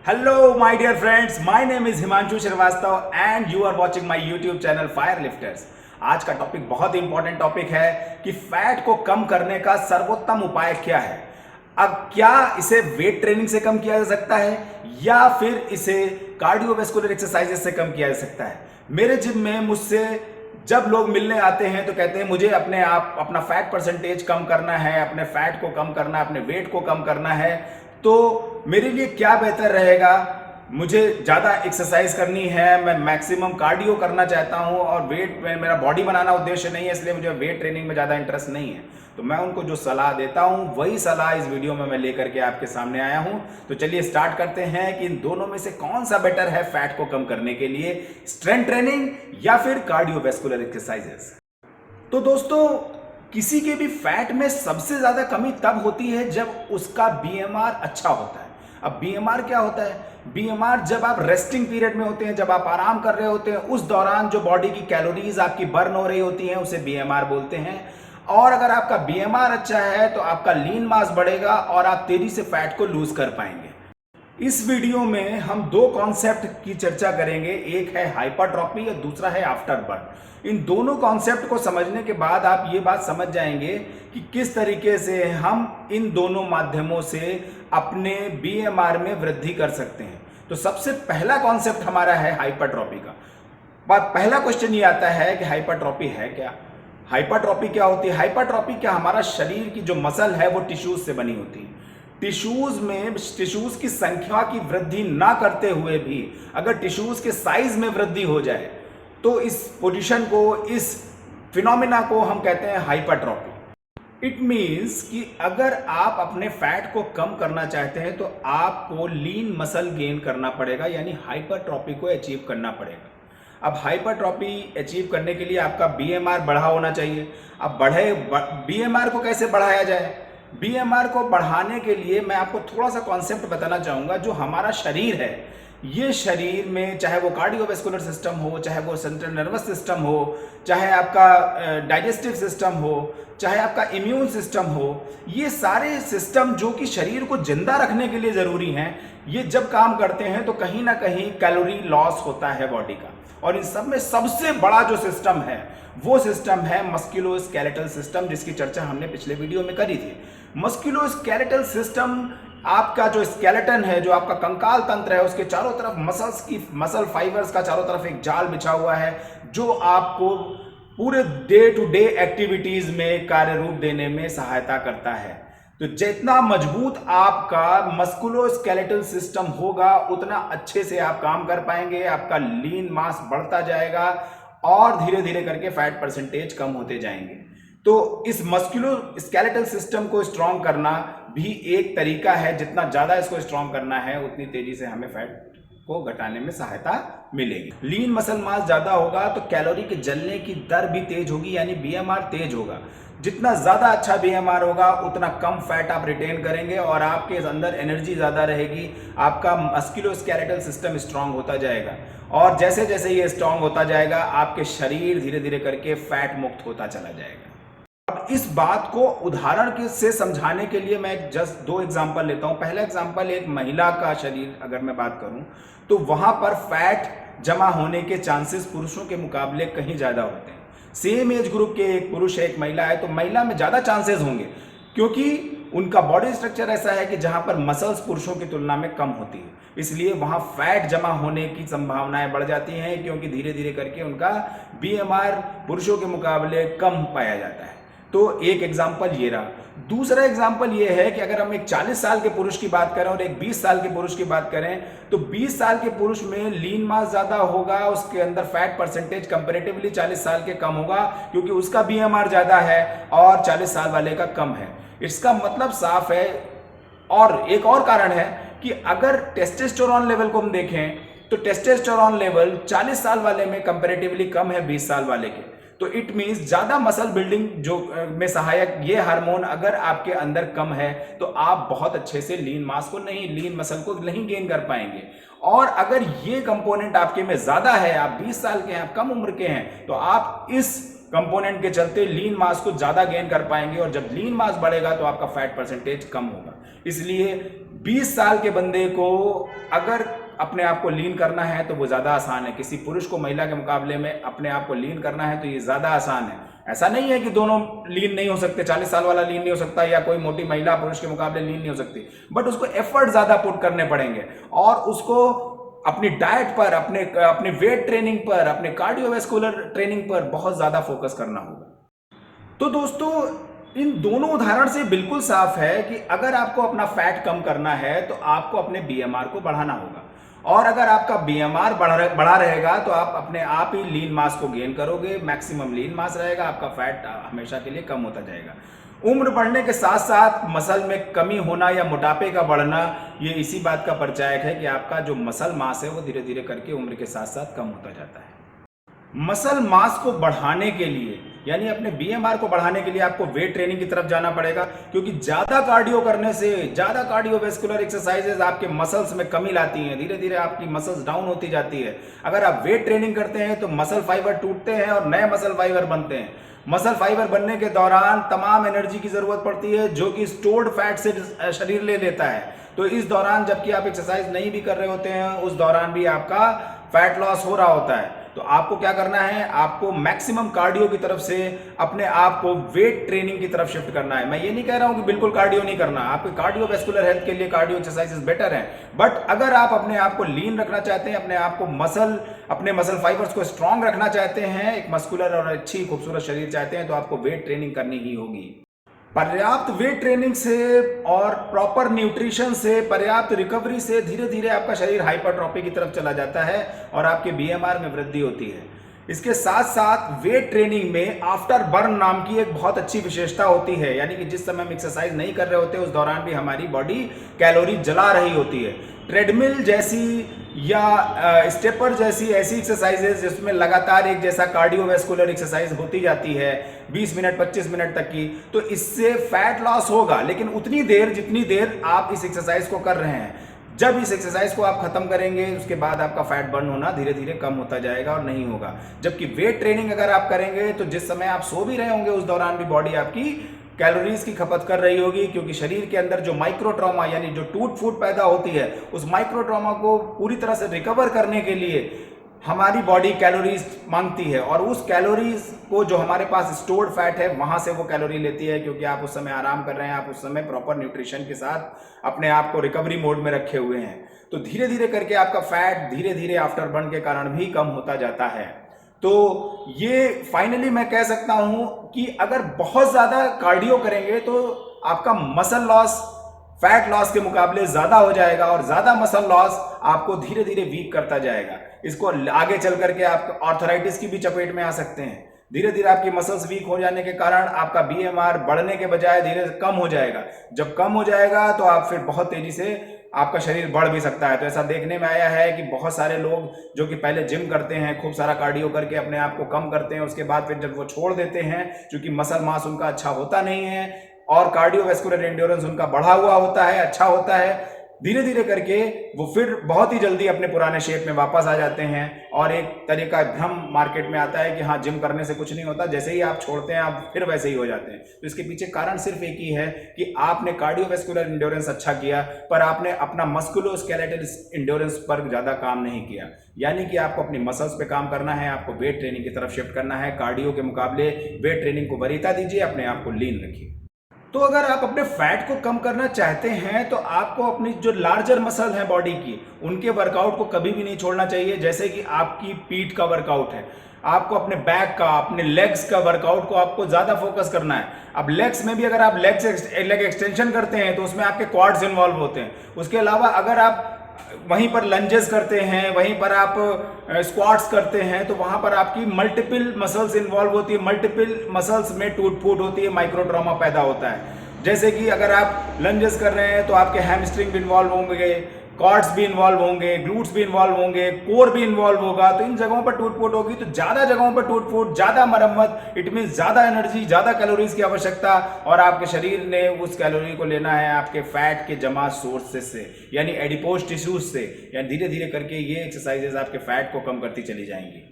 Hello, my dear friends. My name is Himanshu Shrivastava and you are watching my YouTube channel Fire Lifters. आज का topic बहुत important topic है कि fat को कम करने का सर्वोत्तम उपाय क्या है। अब क्या इसे वेट ट्रेनिंग से कम किया जा सकता है या फिर इसे कार्डियोवैस्कुलर एक्सरसाइजेस से कम किया जा सकता है। मेरे जिम में मुझसे जब लोग मिलने आते हैं तो कहते हैं मुझे अपना फैट परसेंटेज कम करना है, अपने फैट को कम करना है, अपने वेट को कम करना है, तो मेरे लिए क्या बेहतर रहेगा। मुझे ज़्यादा एक्सरसाइज करनी है, मैं मैक्सिमम कार्डियो करना चाहता हूँ और वेट में मेरा बॉडी बनाना उद्देश्य नहीं है, इसलिए मुझे वेट ट्रेनिंग में ज़्यादा इंटरेस्ट नहीं है। तो मैं उनको जो सलाह देता हूँ वही सलाह इस वीडियो में मैं लेकर के आपके सामने आया हूँ। तो चलिए स्टार्ट करते हैं कि इन दोनों में से कौन सा बेटर है फैट को कम करने के लिए, स्ट्रेंथ ट्रेनिंग या फिर कार्डियोवैस्कुलर एक्सरसाइजेस। तो दोस्तों, किसी के भी फैट में सबसे ज्यादा कमी तब होती है जब उसका बीएमआर अच्छा होता है। अब बीएमआर क्या होता है? बीएमआर जब आप रेस्टिंग पीरियड में होते हैं, जब आप आराम कर रहे होते हैं, उस दौरान जो बॉडी की कैलोरीज आपकी बर्न हो रही होती हैं उसे बीएमआर बोलते हैं। और अगर आपका बीएमआर अच्छा है तो आपका लीन मास बढ़ेगा और आप तेजी से फैट को लूज कर पाएंगे। इस वीडियो में हम दो कॉन्सेप्ट की चर्चा करेंगे, एक है हाइपरट्रॉफी और दूसरा है आफ्टर बर्न। इन दोनों कॉन्सेप्ट को समझने के बाद आप ये बात समझ जाएंगे कि किस तरीके से हम इन दोनों माध्यमों से अपने बीएमआर में वृद्धि कर सकते हैं। तो सबसे पहला कॉन्सेप्ट हमारा है हाइपरट्रॉफी का। पहला क्वेश्चन ये आता है कि हाइपरट्रॉफी है क्या? हाइपरट्रॉफी क्या होती है? हाइपरट्रॉफी क्या, हमारा शरीर की जो मसल है वो टिश्यूज से बनी होती है। टिश्यूज की संख्या की वृद्धि ना करते हुए भी अगर टिश्यूज के साइज में वृद्धि हो जाए तो इस पोजीशन को, इस फिनोमिना को हम कहते हैं हाइपरट्रॉफी। इट मींस कि अगर आप अपने फैट को कम करना चाहते हैं तो आपको लीन मसल गेन करना पड़ेगा, यानी हाइपरट्रॉफी को अचीव करना पड़ेगा। अब हाइपरट्रॉफी अचीव करने के लिए आपका बीएमआर बढ़ा होना चाहिए। अब बीएमआर को कैसे बढ़ाया जाए? बीएमआर को बढ़ाने के लिए मैं आपको थोड़ा सा कॉन्सेप्ट बताना चाहूँगा। जो हमारा शरीर है, ये शरीर में चाहे वो कार्डियोवैस्कुलर सिस्टम हो, चाहे वो सेंट्रल नर्वस सिस्टम हो, चाहे आपका डाइजेस्टिव सिस्टम हो, चाहे आपका इम्यून सिस्टम हो, ये सारे सिस्टम जो कि शरीर को जिंदा रखने के लिए ज़रूरी हैं, ये जब काम करते हैं तो कहीं ना कहीं कैलोरी लॉस होता है बॉडी का। और इन सब में सबसे बड़ा जो सिस्टम है वो सिस्टम है मस्कुलोस्केलेटल सिस्टम, जिसकी चर्चा हमने पिछले वीडियो में करी थी। मस्कुलोस्केलेटल सिस्टम आपका जो स्केलेटन है, जो आपका कंकाल तंत्र है, उसके चारों तरफ मसल फाइबर्स का चारों तरफ एक जाल बिछा हुआ है जो आपको पूरे डे टू डे एक्टिविटीज में कार्य रूप देने में सहायता करता है। तो जितना मजबूत आपका मस्कुलोस्केलेटल सिस्टम होगा उतना अच्छे से आप काम कर पाएंगे, आपका लीन मास बढ़ता जाएगा और धीरे धीरे करके फैट परसेंटेज कम होते जाएंगे। तो इस मस्कुलोस्केलेटल सिस्टम को स्ट्रॉन्ग करना भी एक तरीका है। जितना ज़्यादा इसको स्ट्रॉन्ग करना है उतनी तेजी से हमें फैट को घटाने में सहायता मिलेगी। लीन मसल मास ज़्यादा होगा तो कैलोरी के जलने की दर भी तेज होगी, यानी बीएमआर तेज होगा। जितना ज़्यादा अच्छा बीएमआर होगा उतना कम फैट आप रिटेन करेंगे और आपके अंदर एनर्जी ज़्यादा रहेगी, आपका मस्कुलोस्केलेटल सिस्टम स्ट्रांग होता जाएगा। और जैसे जैसे ये स्ट्रांग होता जाएगा आपके शरीर धीरे धीरे करके फैट मुक्त होता चला जाएगा। अब इस बात को उदाहरण से समझाने के लिए मैं जस्ट दो एग्जांपल लेता हूं। पहला एग्जांपल, एक महिला का शरीर अगर मैं बात करूं तो वहां पर फैट जमा होने के चांसेस पुरुषों के मुकाबले कहीं ज्यादा होते हैं। सेम एज ग्रुप के एक पुरुष है, एक महिला है, तो महिला में ज्यादा चांसेस होंगे क्योंकि उनका बॉडी स्ट्रक्चर ऐसा है कि जहां पर मसल्स पुरुषों की तुलना में कम होती है, इसलिए वहां फैट जमा होने की संभावनाएं बढ़ जाती हैं क्योंकि धीरे धीरे करके उनका बीएमआर पुरुषों के मुकाबले कम पाया जाता है। तो एक एग्जाम्पल ये रहा। दूसरा एग्जाम्पल ये है कि अगर हम एक 40 साल के पुरुष की बात करें और एक 20 साल के पुरुष की बात करें तो 20 साल के पुरुष में लीन मास ज्यादा होगा, उसके अंदर फैट परसेंटेज कंपैरेटिवली 40 साल के कम होगा क्योंकि उसका बीएमआर ज्यादा है और 40 साल वाले का कम है। इसका मतलब साफ है। और एक और कारण है कि अगर टेस्टोस्टेरोन लेवल को हम देखें तो टेस्टोस्टेरोन लेवल 40 साल वाले में कंपैरेटिवली कम है 20 साल वाले के। तो इट मीन्स ज्यादा मसल बिल्डिंग जो में सहायक ये हार्मोन अगर आपके अंदर कम है तो आप बहुत अच्छे से लीन मसल को नहीं गेन कर पाएंगे। और अगर ये कंपोनेंट आपके में ज्यादा है, आप 20 साल के हैं, आप कम उम्र के हैं, तो आप इस कंपोनेंट के चलते लीन मास को ज्यादा गेन कर पाएंगे और जब लीन मास बढ़ेगा तो आपका फैट परसेंटेज कम होगा। इसलिए 20 साल के बंदे को अगर अपने आप को लीन करना है तो वो ज़्यादा आसान है। किसी पुरुष को महिला के मुकाबले में अपने आप को लीन करना है तो ये ज़्यादा आसान है। ऐसा नहीं है कि दोनों लीन नहीं हो सकते, 40 साल वाला लीन नहीं हो सकता या कोई मोटी महिला पुरुष के मुकाबले लीन नहीं हो सकती, बट उसको एफर्ट ज़्यादा पुट करने पड़ेंगे और उसको अपनी डाइट पर, अपने वेट ट्रेनिंग पर, अपने कार्डियोवैस्कुलर ट्रेनिंग पर बहुत ज़्यादा फोकस करना होगा। तो दोस्तों, इन दोनों उदाहरण से बिल्कुल साफ है कि अगर आपको अपना फैट कम करना है तो आपको अपने बीएमआर को बढ़ाना होगा, और अगर आपका बीएमआर बढ़ा रहेगा तो आप अपने आप ही लीन मास को गेन करोगे, मैक्सिमम लीन मास रहेगा, आपका फैट हमेशा के लिए कम होता जाएगा। उम्र बढ़ने के साथ साथ मसल में कमी होना या मोटापे का बढ़ना, ये इसी बात का परिचायक है कि आपका जो मसल मास है वो धीरे धीरे करके उम्र के साथ साथ कम होता जाता है। मसल मास को बढ़ाने के लिए, यानी अपने बीएमआर को बढ़ाने के लिए आपको वेट ट्रेनिंग की तरफ जाना पड़ेगा, क्योंकि ज़्यादा कार्डियो करने से, ज़्यादा कार्डियोवैस्कुलर एक्सरसाइजेज आपके मसल्स में कमी लाती हैं, धीरे धीरे आपकी मसल्स डाउन होती जाती है। अगर आप वेट ट्रेनिंग करते हैं तो मसल फाइबर टूटते हैं और नए मसल फाइबर बनते हैं। मसल फाइबर बनने के दौरान तमाम एनर्जी की ज़रूरत पड़ती है जो कि स्टोर्ड फैट से शरीर ले लेता है। तो इस दौरान जबकि आप एक्सरसाइज नहीं भी कर रहे होते हैं, उस दौरान भी आपका फैट लॉस हो रहा होता है। तो आपको क्या करना है, आपको मैक्सिमम कार्डियो की तरफ से अपने आप को वेट ट्रेनिंग की तरफ शिफ्ट करना है। मैं ये नहीं कह रहा हूं कि बिल्कुल कार्डियो नहीं करना, आपके कार्डियोवैस्कुलर हेल्थ के लिए कार्डियो एक्सरसाइजेस बेटर हैं, बट अगर आप अपने आप को लीन रखना चाहते हैं, अपने आप को अपने मसल फाइबर्स को स्ट्रांग रखना चाहते हैं, एक मस्कुलर और अच्छी खूबसूरत शरीर चाहते हैं, तो आपको वेट ट्रेनिंग करनी ही होगी। पर्याप्त वेट ट्रेनिंग से और प्रॉपर न्यूट्रिशन से, पर्याप्त रिकवरी से धीरे धीरे आपका शरीर हाइपरट्रॉफी की तरफ चला जाता है और आपके बीएमआर में वृद्धि होती है। इसके साथ साथ वेट ट्रेनिंग में आफ्टर बर्न नाम की एक बहुत अच्छी विशेषता होती है, यानी कि जिस समय हम एक्सरसाइज नहीं कर रहे होते उस दौरान भी हमारी बॉडी कैलोरी जला रही होती है। ट्रेडमिल जैसी या स्टेपर जैसी ऐसी एक्सरसाइजेज जिसमें लगातार एक जैसा कार्डियोवैस्कुलर एक्सरसाइज होती जाती है 20 मिनट 25 मिनट तक की, तो इससे फैट लॉस होगा, लेकिन उतनी देर जितनी देर आप इस एक्सरसाइज को कर रहे हैं। जब इस एक्सरसाइज को आप खत्म करेंगे उसके बाद आपका फैट बर्न होना धीरे धीरे कम होता जाएगा और नहीं होगा। जबकि वेट ट्रेनिंग अगर आप करेंगे तो जिस समय आप सो भी रहे होंगे उस दौरान भी बॉडी आपकी कैलोरीज की खपत कर रही होगी, क्योंकि शरीर के अंदर जो माइक्रो ट्रॉमा यानी जो टूट फूट पैदा होती है, उस माइक्रो ट्रॉमा को पूरी तरह से रिकवर करने के लिए हमारी बॉडी कैलोरीज मांगती है, और उस कैलोरीज को जो हमारे पास स्टोर्ड फैट है वहां से वो कैलोरी लेती है, क्योंकि आप उस समय आराम कर रहे हैं, आप उस समय प्रॉपर न्यूट्रिशन के साथ अपने आप को रिकवरी मोड में रखे हुए हैं। तो धीरे धीरे करके आपका फैट धीरे धीरे आफ्टर बर्न के कारण भी कम होता जाता है। तो ये फाइनली मैं कह सकता हूं कि अगर बहुत ज्यादा कार्डियो करेंगे तो आपका मसल लॉस फैट लॉस के मुकाबले ज्यादा हो जाएगा, और ज्यादा मसल लॉस आपको धीरे धीरे वीक करता जाएगा। इसको आगे चल करके आप आर्थराइटिस की भी चपेट में आ सकते हैं। धीरे धीरे आपकी मसल्स वीक हो जाने के कारण आपका बीएमआर बढ़ने के बजाय धीरे कम हो जाएगा। जब कम हो जाएगा तो आप फिर बहुत तेजी से आपका शरीर बढ़ भी सकता है। तो ऐसा देखने में आया है कि बहुत सारे लोग जो कि पहले जिम करते हैं, खूब सारा कार्डियो करके अपने आप को कम करते हैं, उसके बाद फिर जब वो छोड़ देते हैं, क्योंकि मसल मास उनका अच्छा होता नहीं है और कार्डियोवैस्कुलर एंड्योरेंस उनका बढ़ा हुआ होता है, अच्छा होता है, धीरे धीरे करके वो फिर बहुत ही जल्दी अपने पुराने शेप में वापस आ जाते हैं। और एक तरीका भ्रम मार्केट में आता है कि हाँ जिम करने से कुछ नहीं होता, जैसे ही आप छोड़ते हैं आप फिर वैसे ही हो जाते हैं। तो इसके पीछे कारण सिर्फ एक ही है कि आपने कार्डियोवैस्कुलर एंड्योरेंस अच्छा किया, पर आपने अपना मस्कुलोस्केलेटल एंड्योरेंस पर ज़्यादा काम नहीं किया। यानी कि आपको अपनी मसल्स पे काम करना है, आपको वेट ट्रेनिंग की तरफ शिफ्ट करना है। कार्डियो के मुकाबले वेट ट्रेनिंग को वरीयता दीजिए, अपने आप को लीन रखिए। तो अगर आप अपने फैट को कम करना चाहते हैं तो आपको अपनी जो लार्जर मसल है बॉडी की, उनके वर्कआउट को कभी भी नहीं छोड़ना चाहिए। जैसे कि आपकी पीठ का वर्कआउट है, आपको अपने बैक का, अपने लेग्स का वर्कआउट को आपको ज्यादा फोकस करना है। अब लेग्स में भी अगर आप लेग एक्सटेंशन करते हैं तो उसमें आपके क्वाड्स इन्वॉल्व होते हैं। उसके अलावा अगर आप वहीं पर लंजेस करते हैं, वहीं पर आप स्क्वाट्स करते हैं, तो वहां पर आपकी मल्टीपल मसल्स इन्वॉल्व होती है, मल्टीपल मसल्स में टूट फूट होती है, माइक्रो ट्रॉमा पैदा होता है। जैसे कि अगर आप लंजेस कर रहे हैं तो आपके हैमस्ट्रिंग भी इन्वॉल्व होंगे, कॉर्ड्स भी इन्वॉल्व होंगे, ग्लूट्स भी इन्वॉल्व होंगे, कोर भी इन्वॉल्व होगा। तो इन जगहों पर टूट फूट होगी। तो ज्यादा जगहों पर टूट फूट, ज्यादा मरम्मत, इट मीन ज्यादा एनर्जी, ज्यादा कैलोरीज की आवश्यकता, और आपके शरीर ने उस कैलोरी को लेना है आपके फैट के जमा सोर्सेस से, यानी एडिपोज टिश्यूज से। यानी धीरे धीरे करके ये एक्सरसाइजेज आपके फैट को कम करती चली जाएंगी।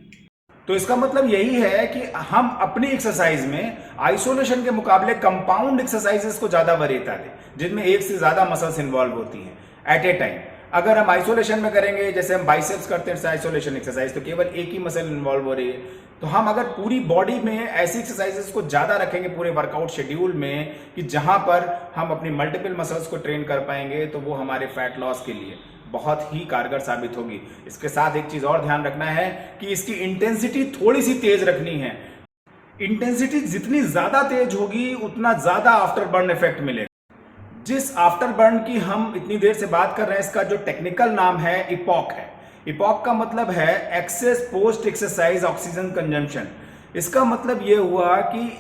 तो इसका मतलब यही है कि हम अपनी एक्सरसाइज में आइसोलेशन के मुकाबले कंपाउंड एक्सरसाइजेस को ज्यादा वरीयता दें, जिनमें एक से ज्यादा मसल्स इन्वॉल्व होती हैं एट ए टाइम। अगर हम आइसोलेशन में करेंगे, जैसे हम बाइसेप्स करते हैं आइसोलेशन एक्सरसाइज, तो केवल एक ही मसल इन्वॉल्व हो रही है। तो हम अगर पूरी बॉडी में ऐसी एक्सरसाइजेस को ज्यादा रखेंगे पूरे वर्कआउट शेड्यूल में, कि जहां पर हम अपनी मल्टीपल मसल्स को ट्रेन कर पाएंगे, तो वो हमारे फैट लॉस के लिए बहुत ही कारगर साबित होगी। इसके साथ एक चीज और ध्यान रखना है कि इसकी इंटेंसिटी थोड़ी सी तेज रखनी है। इंटेंसिटी जितनी ज्यादा तेज होगी उतना ज्यादा आफ्टर बर्न इफेक्ट मिलेगा। जिस आफ्टर बर्न की हम इतनी देर से बात कर रहे हैं, इसका जो टेक्निकल नाम है इपॉक है। इपॉक का मतलब है excess post exercise oxygen consumption. इसका मतलब यह हुआ कि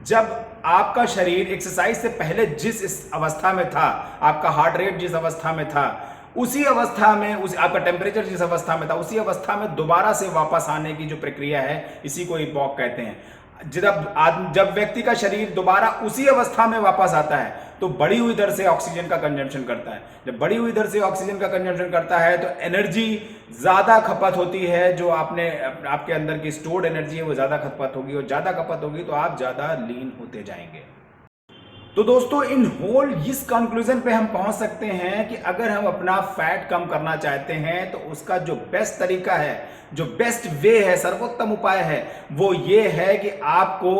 जब आपका शरीर एक्सरसाइज से पहले जिस अवस्था में था, आपका हार्ट रेट जिस अवस्था में था, उसी अवस्था में आपका टेम्परेचर जिस अवस्था में था, उसी अवस्था में दोबारा से वापस आने की जो प्रक्रिया है, इसी को इपॉक कहते हैं। जब व्यक्ति का शरीर दोबारा उसी अवस्था में वापस आता है, तो बढ़ी हुई दर से ऑक्सीजन का कंजम्पशन करता है। जब बढ़ी हुई दर से ऑक्सीजन का कंजम्पशन करता है, तो एनर्जी ज्यादा खपत होती है। जो आपके अंदर की स्टोर्ड एनर्जी है, वो ज्यादा खपत होगी, और ज्यादा खपत होगी तो आप ज्यादा लीन होते जाएंगे। तो दोस्तों, इन होल इस कंक्लूजन पे हम पहुंच सकते हैं कि अगर हम अपना फैट कम करना चाहते हैं, तो उसका जो बेस्ट तरीका है, जो बेस्ट वे है, सर्वोत्तम उपाय है, वो ये है कि आपको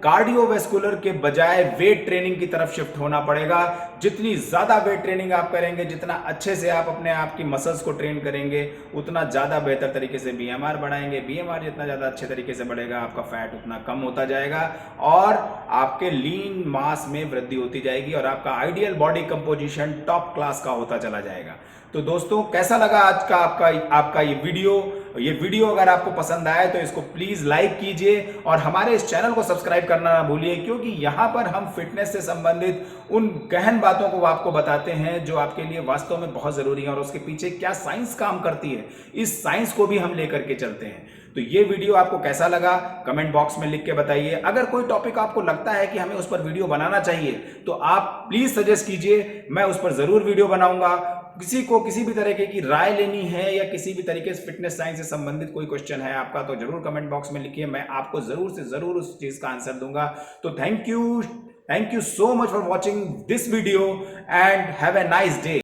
कार्डियोवैस्कुलर के बजाय वेट ट्रेनिंग की तरफ शिफ्ट होना पड़ेगा। जितनी ज्यादा वेट ट्रेनिंग आप करेंगे, जितना अच्छे से आप अपने आप की मसल्स को ट्रेन करेंगे, उतना ज्यादा बेहतर तरीके से बीएमआर बढ़ाएंगे। बीएमआर जितना ज्यादा अच्छे तरीके से बढ़ेगा, आपका फैट उतना कम होता जाएगा और आपके लीन मास में वृद्धि होती जाएगी, और आपका ideal body composition top class का होता चला जाएगा। तो दोस्तों, कैसा लगा आज का आपका ये वीडियो अगर आपको पसंद आए तो इसको प्लीज लाइक कीजिए, और हमारे इस चैनल को सब्सक्राइब करना ना भूलिए, क्योंकि यहां पर हम फिटनेस से संबंधित उन गहन बातों को आपको बताते हैं जो आपके लिए वास्तव में बहुत जरूरी है, और उसके पीछे क्या साइंस काम करती है, इस साइंस को भी हम लेकर के चलते हैं। तो ये वीडियो आपको कैसा लगा, कमेंट बॉक्स में लिख के बताइए। अगर कोई टॉपिक आपको लगता है कि हमें उस पर वीडियो बनाना चाहिए, तो आप प्लीज सजेस्ट कीजिए, मैं उस पर जरूर वीडियो बनाऊंगा। किसी को किसी भी तरीके की राय लेनी है, या किसी भी तरीके से फिटनेस साइंस से संबंधित कोई क्वेश्चन है आपका, तो जरूर कमेंट बॉक्स में लिखिए, मैं आपको जरूर से जरूर उस चीज का आंसर दूंगा। तो thank you so much for watching this video and have a nice day.